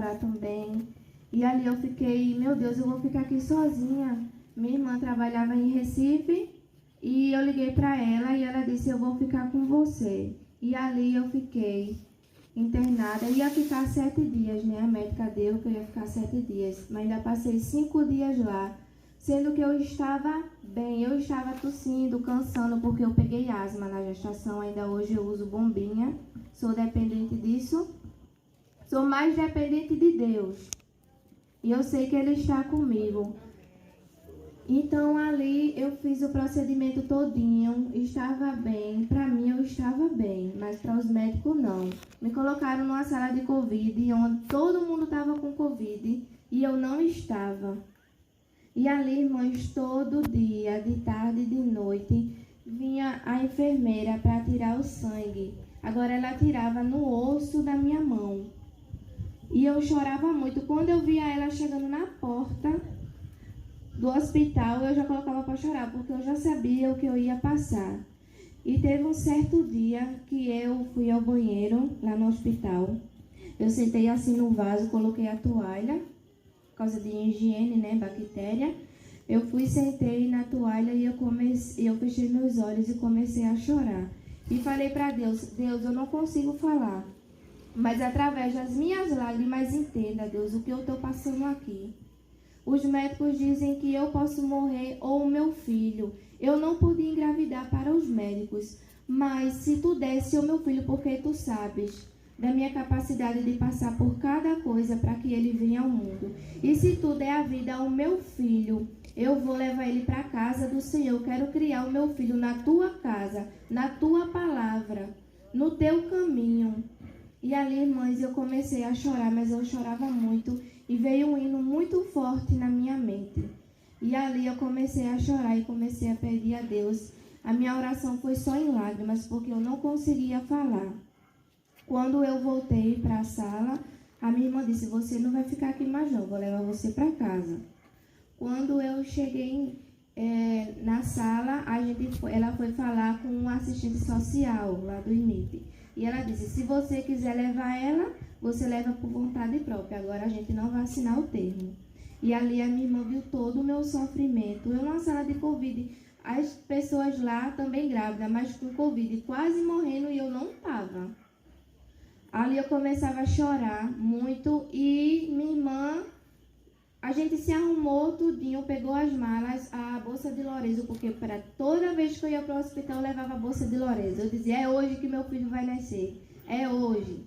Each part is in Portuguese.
chorar também. E ali eu fiquei, meu Deus, eu vou ficar aqui sozinha. Minha irmã trabalhava em Recife e eu liguei para ela e ela disse, eu vou ficar com você. E ali eu fiquei internada. Ia ficar 7 dias, né? A médica deu que eu ia ficar 7 dias. Mas ainda passei 5 dias lá. Sendo que eu estava bem, eu estava tossindo, cansando, porque eu peguei asma na gestação. Ainda hoje eu uso bombinha. Sou dependente disso. Sou mais dependente de Deus. E eu sei que Ele está comigo. Então ali eu fiz o procedimento todinho, estava bem, para mim eu estava bem, mas para os médicos não. Me colocaram numa sala de Covid, onde todo mundo estava com Covid e eu não estava. E ali, irmãos, todo dia, de tarde e de noite, vinha a enfermeira para tirar o sangue. Agora ela tirava no osso da minha mão. E eu chorava muito. Quando eu via ela chegando na porta do hospital, eu já colocava para chorar, porque eu já sabia o que eu ia passar. E teve um certo dia que eu fui ao banheiro, lá no hospital. Eu sentei assim no vaso, coloquei a toalha, por causa de higiene, né, bactéria. Eu fui, sentei na toalha e eu fechei meus olhos e comecei a chorar. E falei para Deus, Deus, eu não consigo falar, mas através das minhas lágrimas, entenda, Deus, o que eu estou passando aqui. Os médicos dizem que eu posso morrer ou o meu filho. Eu não podia engravidar para os médicos, mas se tu desse o meu filho, porque tu sabes da minha capacidade de passar por cada coisa para que ele venha ao mundo. E se tu der a vida ao meu filho, eu vou levar ele para a casa do Senhor. Eu quero criar o meu filho na tua casa, na tua palavra, no teu caminho. E ali, irmãs, eu comecei a chorar, mas eu chorava muito. E veio um hino muito forte na minha mente. E ali eu comecei a chorar e comecei a pedir a Deus. A minha oração foi só em lágrimas, porque eu não conseguia falar. Quando eu voltei para a sala, a minha irmã disse, você não vai ficar aqui mais não, vou levar você para casa. Quando eu cheguei na sala, ela foi falar com um assistente social lá do IMIP. E ela disse, se você quiser levar ela, você leva por vontade própria. Agora a gente não vai assinar o termo. E ali a minha irmã viu todo o meu sofrimento. Eu numa sala de Covid, as pessoas lá também grávidas, mas com Covid, quase morrendo e eu não estava. Ali eu começava a chorar muito e minha irmã, a gente se arrumou tudinho, pegou as malas, a bolsa de Lorenzo, porque para toda vez que eu ia para o hospital eu levava a bolsa de Lorenzo. Eu dizia, é hoje que meu filho vai nascer, é hoje.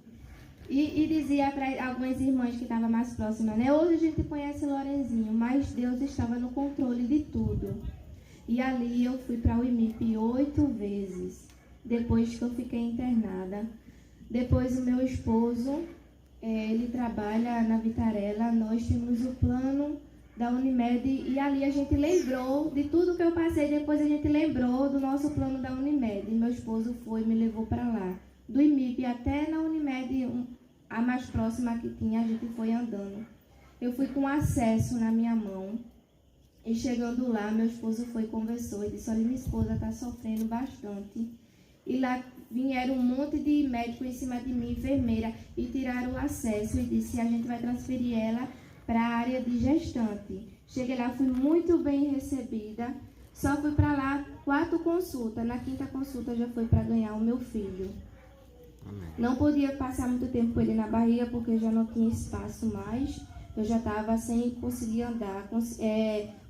E dizia para algumas irmãs que estavam mais próximas, né? Hoje a gente conhece Lorenzinho, mas Deus estava no controle de tudo. E ali eu fui para o IMIP 8 vezes, depois que eu fiquei internada. Depois o meu esposo, ele trabalha na Vitarella, nós temos o plano da Unimed e ali a gente lembrou de tudo que eu passei, depois a gente lembrou do nosso plano da Unimed. E meu esposo foi, me levou para lá, do IMIP até na Unimed, a mais próxima que tinha, a gente foi andando. Eu fui com acesso na minha mão e chegando lá, meu esposo foi e conversou e disse, olha, minha esposa está sofrendo bastante. E lá vieram um monte de médicos em cima de mim, enfermeira, e tiraram o acesso e disse, a gente vai transferir ela para a área de gestante. Cheguei lá, fui muito bem recebida, só fui para lá 4 consultas, na 5ª consulta já foi para ganhar o meu filho. Amém. Não podia passar muito tempo com ele na barriga, porque eu já não tinha espaço mais, eu já estava sem conseguir andar.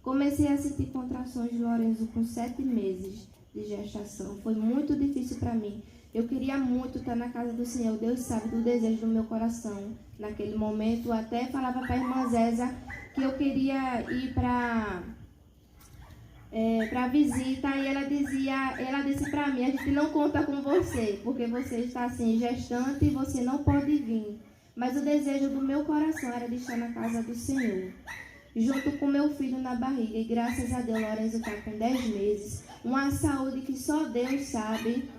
Comecei a sentir contrações de Lorenzo com 7 meses de gestação. Foi muito difícil para mim. Eu queria muito estar na casa do Senhor. Deus sabe do desejo do meu coração. Naquele momento, até falava para a irmã Zésia que eu queria ir para visita. E ela disse para mim, a gente não conta com você, porque você está assim, gestante e você não pode vir. Mas o desejo do meu coração era de estar na casa do Senhor, junto com meu filho na barriga. E graças a Deus, Lorenzo está com 10 meses. Uma saúde que só Deus sabe.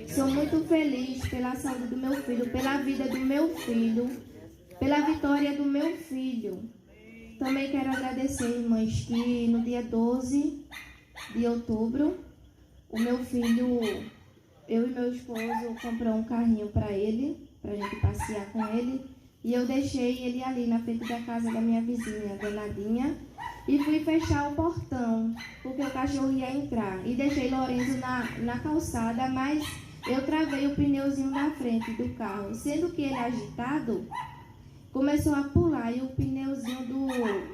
Sou muito feliz pela saúde do meu filho, pela vida do meu filho, pela vitória do meu filho. Também quero agradecer, irmãs, que no dia 12 de outubro, o meu filho, eu e meu esposo, comprou um carrinho para ele, para a gente passear com ele. E eu deixei ele ali na frente da casa da minha vizinha, Donadinha, e fui fechar o portão, porque o cachorro ia entrar. E deixei Lorenzo na calçada, mas eu travei o pneuzinho da frente do carro. Sendo que ele agitado, começou a pular e o pneuzinho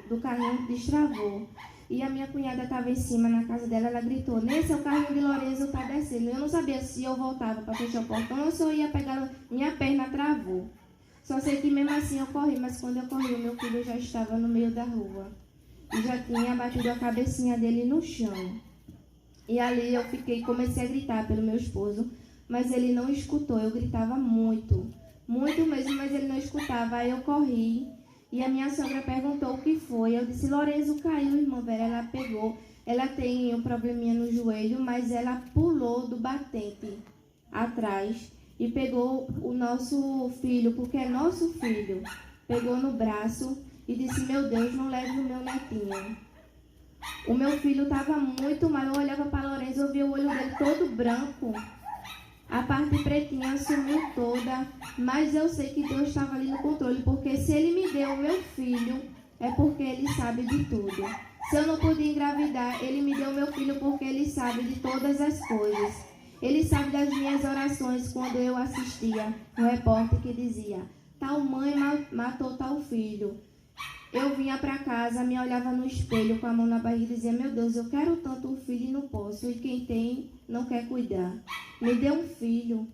do carrinho destravou. E a minha cunhada estava em cima na casa dela, ela gritou: "Nesse, o carrinho de Lorenzo está descendo". Eu não sabia se eu voltava para fechar o portão ou se eu ia pegar, minha perna travou. Só sei que mesmo assim eu corri, mas quando eu corri, o meu filho já estava no meio da rua. E já tinha batido a cabecinha dele no chão. E ali eu comecei a gritar pelo meu esposo, mas ele não escutou. Eu gritava muito, muito mesmo, mas ele não escutava. Aí eu corri e a minha sogra perguntou o que foi. Eu disse: "Lorenzo caiu, irmã Vera". Ela pegou, ela tem um probleminha no joelho, mas ela pulou do batente atrás e pegou o nosso filho, porque é nosso filho, pegou no braço e disse: "Meu Deus, não leve o meu netinho". O meu filho estava muito mal, eu olhava para Lorenzo, eu via o olho dele todo branco, a parte pretinha sumiu toda, mas eu sei que Deus estava ali no controle, porque se Ele me deu o meu filho, é porque Ele sabe de tudo. Se eu não pude engravidar, Ele me deu o meu filho porque Ele sabe de todas as coisas. Ele sabe das minhas orações quando eu assistia o repórter que dizia: "Tal mãe matou tal filho". Eu vinha para casa, me olhava no espelho com a mão na barriga e dizia: "Meu Deus, eu quero tanto um filho e não posso, e quem tem não quer cuidar. Me dê um filho".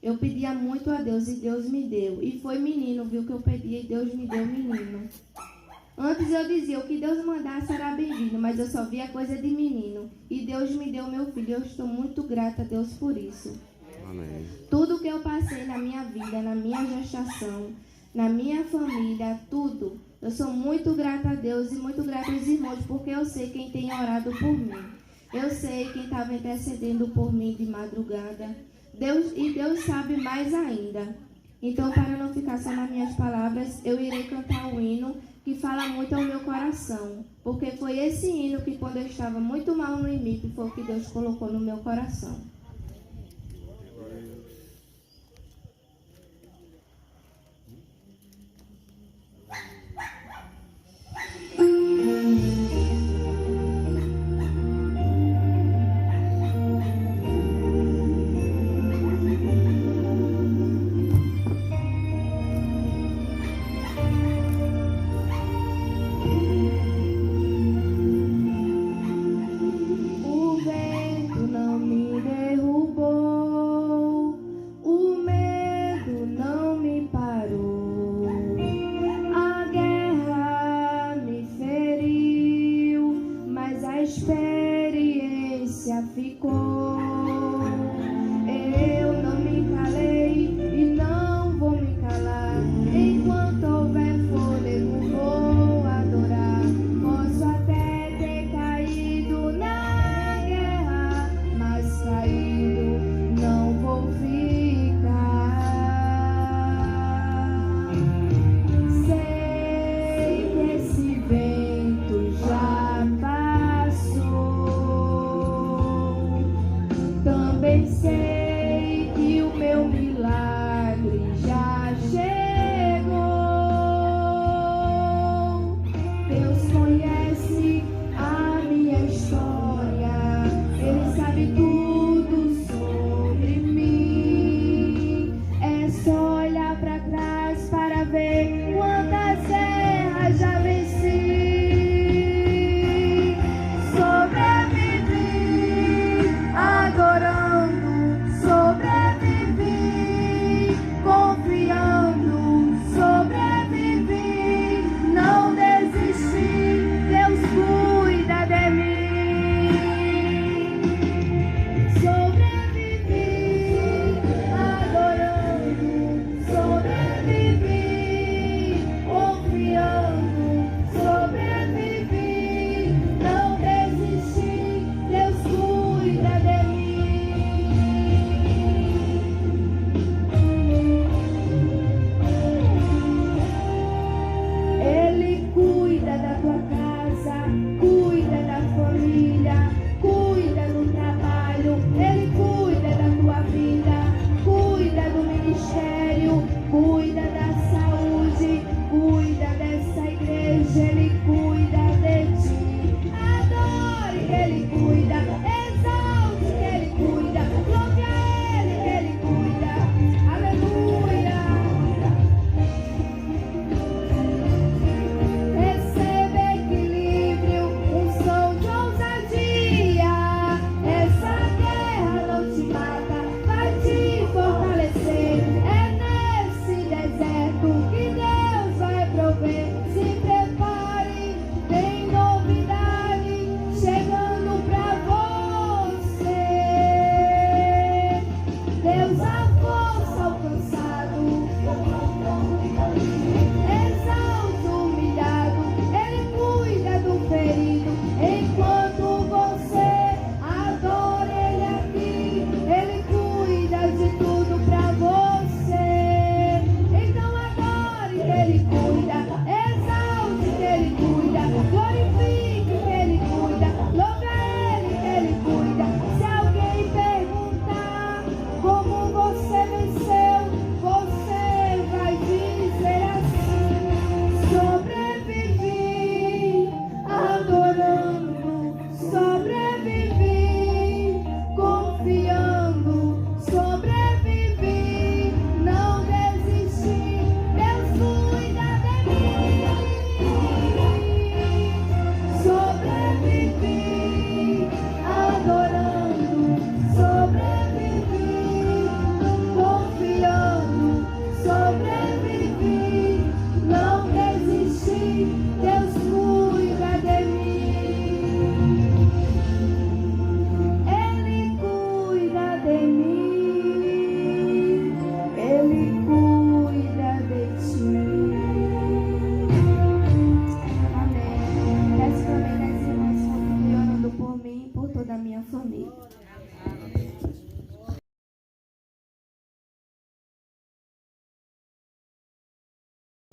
Eu pedia muito a Deus e Deus me deu. E foi menino, viu, que eu pedi e Deus me deu menino. Antes eu dizia: o que Deus mandasse era bem-vindo, mas eu só via coisa de menino. E Deus me deu meu filho. Eu estou muito grata a Deus por isso. Amém. Tudo que eu passei na minha vida, na minha gestação, na minha família, tudo, eu sou muito grata a Deus e muito grata aos irmãos, porque eu sei quem tem orado por mim. Eu sei quem estava intercedendo por mim de madrugada. Deus sabe mais ainda. Então, para não ficar só nas minhas palavras, eu irei cantar um hino que fala muito ao meu coração. Porque foi esse hino que, quando eu estava muito mal no IMIP, foi o que Deus colocou no meu coração. Cuida da saúde.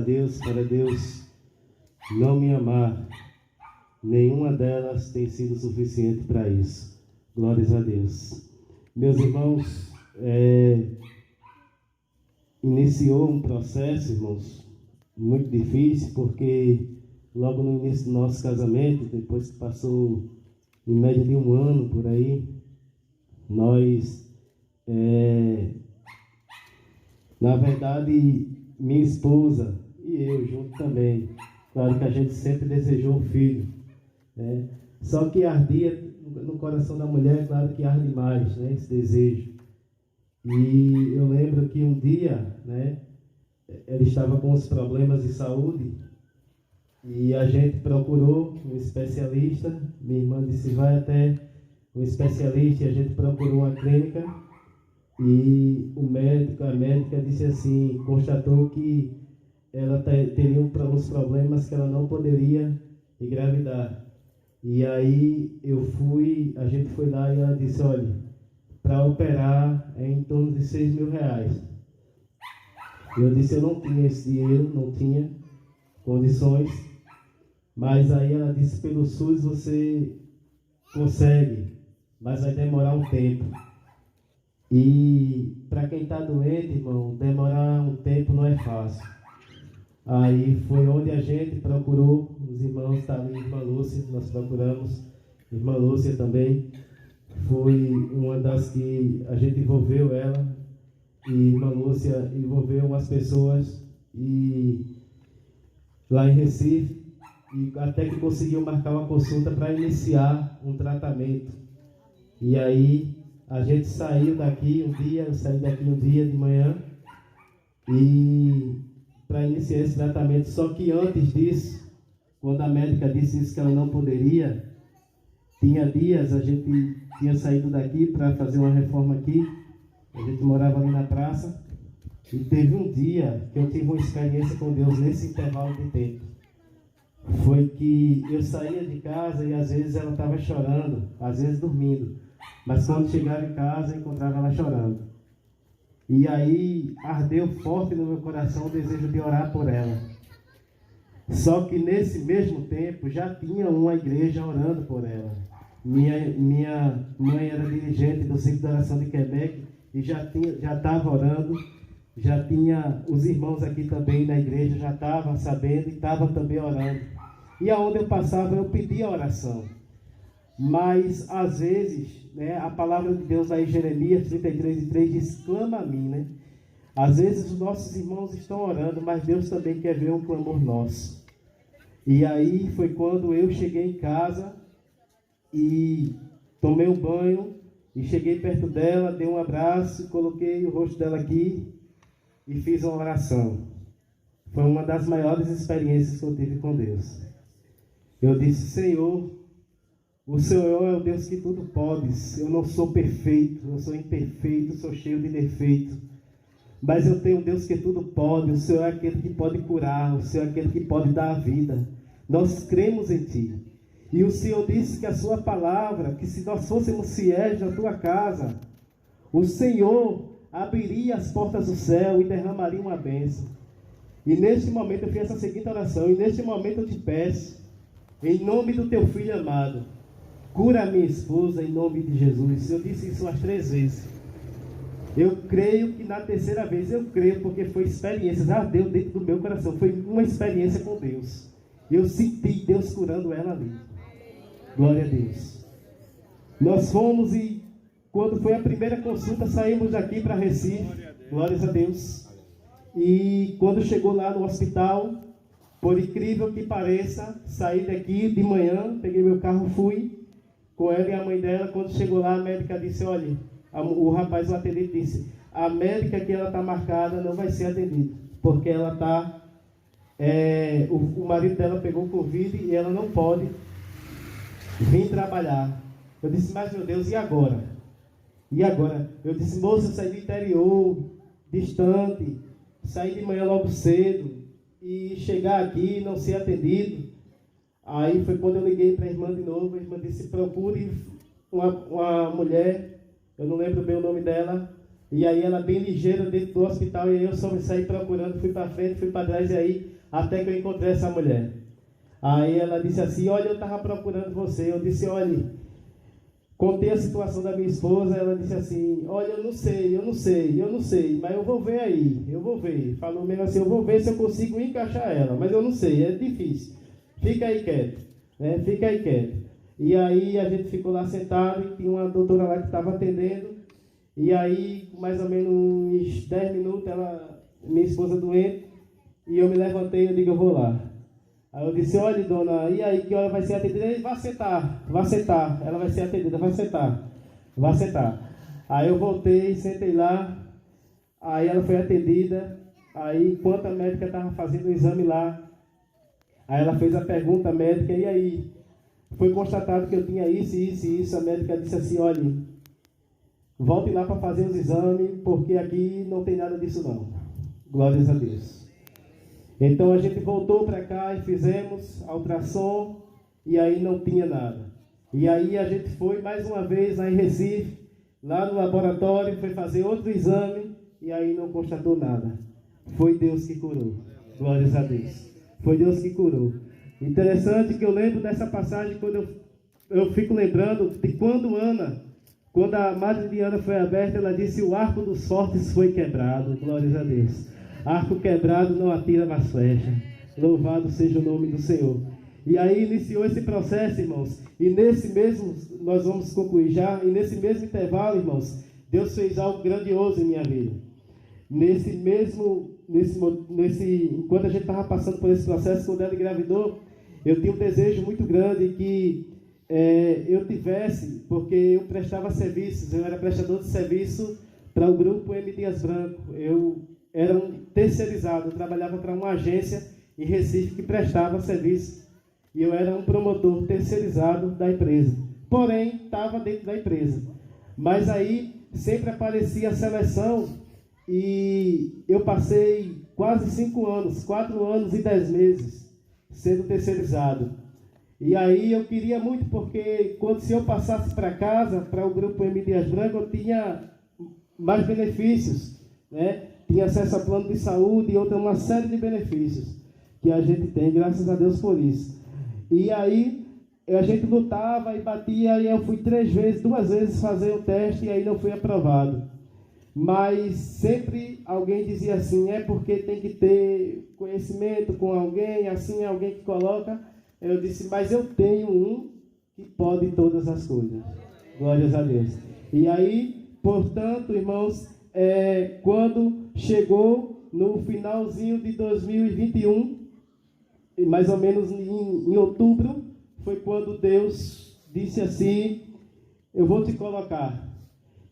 Para Deus não me amar, nenhuma delas tem sido suficiente para isso. Glórias a Deus. Meus irmãos, iniciou um processo, irmãos, muito difícil, porque logo no início do nosso casamento, depois que passou em média de 1 ano por aí, nós, na verdade, minha esposa e eu junto também, claro que a gente sempre desejou um filho, né? Só que ardia no coração da mulher, claro que arde mais, né, esse desejo. E eu lembro que um dia, né, ela estava com uns problemas de saúde e a gente procurou um especialista. Minha irmã disse, vai até um especialista, e a gente procurou uma clínica e a médica disse assim, constatou que ela teria uns problemas que ela não poderia engravidar. E aí a gente foi lá e ela disse, olha, para operar é em torno de R$6.000. Eu disse, eu não tinha esse dinheiro, não tinha condições, mas aí ela disse, pelo SUS você consegue, mas vai demorar um tempo. E para quem está doente, irmão, demorar um tempo não é fácil. Aí foi onde a gente procurou, os irmãos, está ali, irmã Lúcia, nós procuramos, irmã Lúcia também, foi uma das que a gente envolveu ela, e irmã Lúcia envolveu umas pessoas lá em Recife, e até que conseguiu marcar uma consulta para iniciar um tratamento. E aí a gente saiu daqui um dia, eu saí daqui um dia de manhã, e para iniciar esse tratamento. Só que antes disso, quando a médica disse isso, que ela não poderia, tinha dias, a gente tinha saído daqui para fazer uma reforma aqui, a gente morava ali na praça, e teve um dia que eu tive uma experiência com Deus nesse intervalo de tempo. Foi que eu saía de casa e às vezes ela estava chorando, às vezes dormindo, mas quando chegava em casa eu encontrava ela chorando. E aí ardeu forte no meu coração o desejo de orar por ela. Só que nesse mesmo tempo já tinha uma igreja orando por ela. Minha mãe era dirigente do Ciclo de Oração de Quebec e já estava orando. Já tinha os irmãos aqui também na igreja, já estavam sabendo e estavam também orando. E aonde eu passava eu pedia oração. Mas às vezes, né, a palavra de Deus aí em Jeremias 33:3 diz, clama a mim, né? Às vezes os nossos irmãos estão orando, mas Deus também quer ver um clamor nosso. E aí foi quando eu cheguei em casa e tomei um banho e cheguei perto dela, dei um abraço, coloquei o rosto dela aqui e fiz uma oração. Foi uma das maiores experiências que eu tive com Deus. Eu disse, Senhor, o Senhor é o Deus que tudo pode. Eu não sou perfeito, eu sou imperfeito, sou cheio de defeito. Mas eu tenho um Deus que tudo pode. O Senhor é aquele que pode curar, o Senhor é aquele que pode dar a vida. Nós cremos em Ti. E o Senhor disse que a Sua palavra, que se nós fôssemos fiéis na Tua casa, o Senhor abriria as portas do céu e derramaria uma bênção. E neste momento eu fiz essa seguinte oração, e neste momento eu te peço, em nome do Teu Filho amado, cura a minha esposa em nome de Jesus. Eu disse isso umas 3 vezes. Eu creio que na terceira vez, eu creio porque foi experiência, ardeu dentro do meu coração, foi uma experiência com Deus. Eu senti Deus curando ela ali. Glória a Deus. Nós fomos e quando foi a primeira consulta, saímos daqui para Recife, glórias a Deus. E quando chegou lá no hospital, por incrível que pareça, saí daqui de manhã, peguei meu carro, fui com ela e a mãe dela. Quando chegou lá, a médica disse, olha, o rapaz, o atendente disse, a médica que ela está marcada não vai ser atendida, porque ela está, o marido dela pegou Covid e ela não pode vir trabalhar. Eu disse, mas meu Deus, e agora? E agora? Eu disse, moça, eu saí do interior, distante, saí de manhã logo cedo, e chegar aqui e não ser atendido. Aí foi quando eu liguei para a irmã de novo, a irmã disse, procure uma mulher, eu não lembro bem o nome dela, E aí ela bem ligeira dentro do hospital, e aí eu só me saí procurando, fui para frente, fui para trás, e aí até que eu encontrei essa mulher. Aí ela disse assim, olha, eu estava procurando você. Eu disse, olha, contei a situação da minha esposa. Ela disse assim, olha, eu não sei, mas eu vou ver aí, eu vou ver. Falou mesmo assim, eu vou ver se eu consigo encaixar ela, mas eu não sei, é difícil. Fica aí quieto, né? Fica aí quieto. E aí a gente ficou lá sentado e tinha uma doutora lá que estava atendendo. E aí, mais ou menos uns 10 minutos, minha esposa doente, e eu me levantei e eu digo, eu vou lá. Aí eu disse, olha, dona, e aí, que hora vai ser atendida? Ele, vá sentar, ela vai ser atendida, vai sentar. Aí eu voltei, sentei lá, aí ela foi atendida, aí enquanto a médica estava fazendo o exame lá, aí ela fez a pergunta médica, e aí, foi constatado que eu tinha isso, a médica disse assim, olha, volte lá para fazer os exames, porque aqui não tem nada disso não. Glórias a Deus. Então a gente voltou para cá e fizemos a ultrassom, e aí não tinha nada. E aí a gente foi mais uma vez lá em Recife, lá no laboratório, foi fazer outro exame, e aí não constatou nada. Foi Deus que curou. Glórias a Deus. Foi Deus que curou. Interessante que eu lembro dessa passagem, quando eu fico lembrando de quando a madre de Ana foi aberta, ela disse, o arco dos fortes foi quebrado. Glórias a Deus. Arco quebrado não atira mais flecha. Louvado seja o nome do Senhor. E aí iniciou esse processo, irmãos. E nesse mesmo, nós vamos concluir já, e nesse mesmo intervalo, irmãos, Deus fez algo grandioso em minha vida. Enquanto a gente estava passando por esse processo, quando ela engravidou, eu tinha um desejo muito grande que eu tivesse, porque eu prestava serviços, eu era prestador de serviço para o grupo M. Dias Branco. Eu era um terceirizado, eu trabalhava para uma agência em Recife que prestava serviço, e eu era um promotor terceirizado da empresa, porém estava dentro da empresa. Mas aí sempre aparecia a seleção, e eu passei quase 5 anos, 4 anos e 10 meses sendo terceirizado. E aí eu queria muito, porque se eu passasse para casa, para o grupo M. Dias Branco, eu tinha mais benefícios, né? Tinha acesso a plano de saúde e uma série de benefícios que a gente tem, graças a Deus por isso. E aí a gente lutava e batia, e eu fui 2 vezes fazer o teste, e aí não fui aprovado. Mas sempre alguém dizia assim, é porque tem que ter conhecimento com alguém, assim, alguém que coloca. Eu disse, mas eu tenho um que pode todas as coisas. Glórias a Deus. E aí, portanto, irmãos, quando chegou no finalzinho de 2021, mais ou menos em outubro, foi quando Deus disse assim, eu vou te colocar.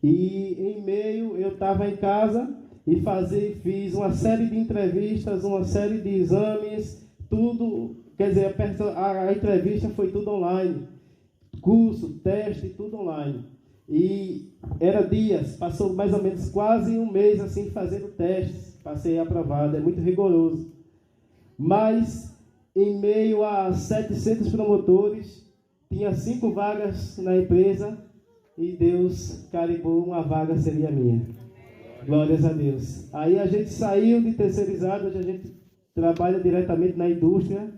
E em meio, eu estava em casa e fiz uma série de entrevistas, uma série de exames, tudo, quer dizer, a entrevista foi tudo online, curso, teste, tudo online. E era dias, passou mais ou menos quase um mês assim fazendo testes, passei aprovado, é muito rigoroso. Mas em meio a 700 promotores, tinha 5 vagas na empresa, e Deus carimbou uma vaga, seria minha. Glórias a Deus. Aí a gente saiu de terceirizado, hoje a gente trabalha diretamente na indústria,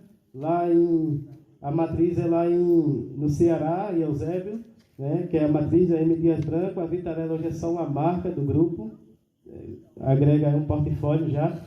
a matriz é lá no Ceará, em Eusébio, né, que é a matriz da M. Dias Branco. A Vitarella hoje é só uma marca do grupo, agrega um portfólio já,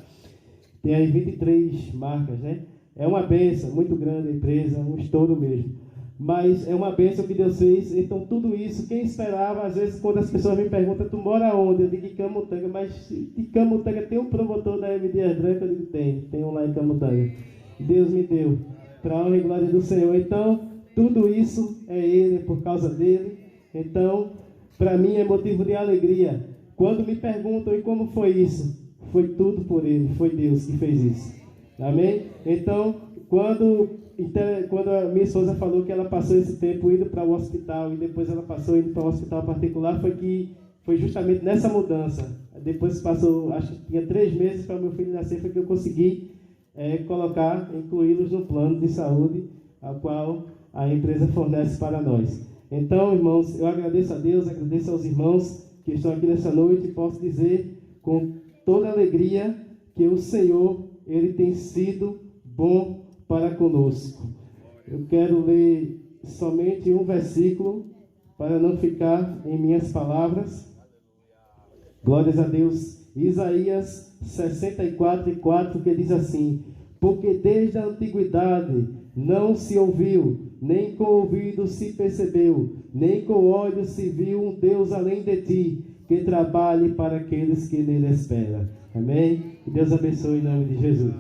tem aí 23 marcas, né? É uma bênção muito grande a empresa, um estouro mesmo. Mas é uma bênção que Deus fez. Então tudo isso, quem esperava, às vezes quando as pessoas me perguntam, tu mora onde? Eu digo em Camutanga, mas em Camutanga tem um promotor da M. Dias Branco? Eu digo, tem um lá em Camutanga. Deus me deu, para a honra e glória do Senhor. Então, tudo isso é Ele, por causa dEle. Então, para mim é motivo de alegria. Quando me perguntam, e como foi isso? Foi tudo por Ele, foi Deus que fez isso. Amém? Então, quando a minha esposa falou que ela passou esse tempo indo para o hospital, e depois ela passou indo para o hospital particular, foi justamente nessa mudança. Depois passou, acho que tinha 3 meses para meu filho nascer, foi que eu consegui incluí-los no plano de saúde, ao qual a empresa fornece para nós. Então, irmãos, eu agradeço a Deus, agradeço aos irmãos que estão aqui nessa noite, posso dizer com toda alegria que o Senhor, Ele tem sido bom para conosco. Eu quero ler somente um versículo para não ficar em minhas palavras. Glórias a Deus. Isaías 64:4, que diz assim: porque desde a antiguidade não se ouviu, nem com o ouvido se percebeu, nem com o olho se viu um Deus além de ti, que trabalhe para aqueles que nele esperam. Amém? Que Deus abençoe em nome de Jesus.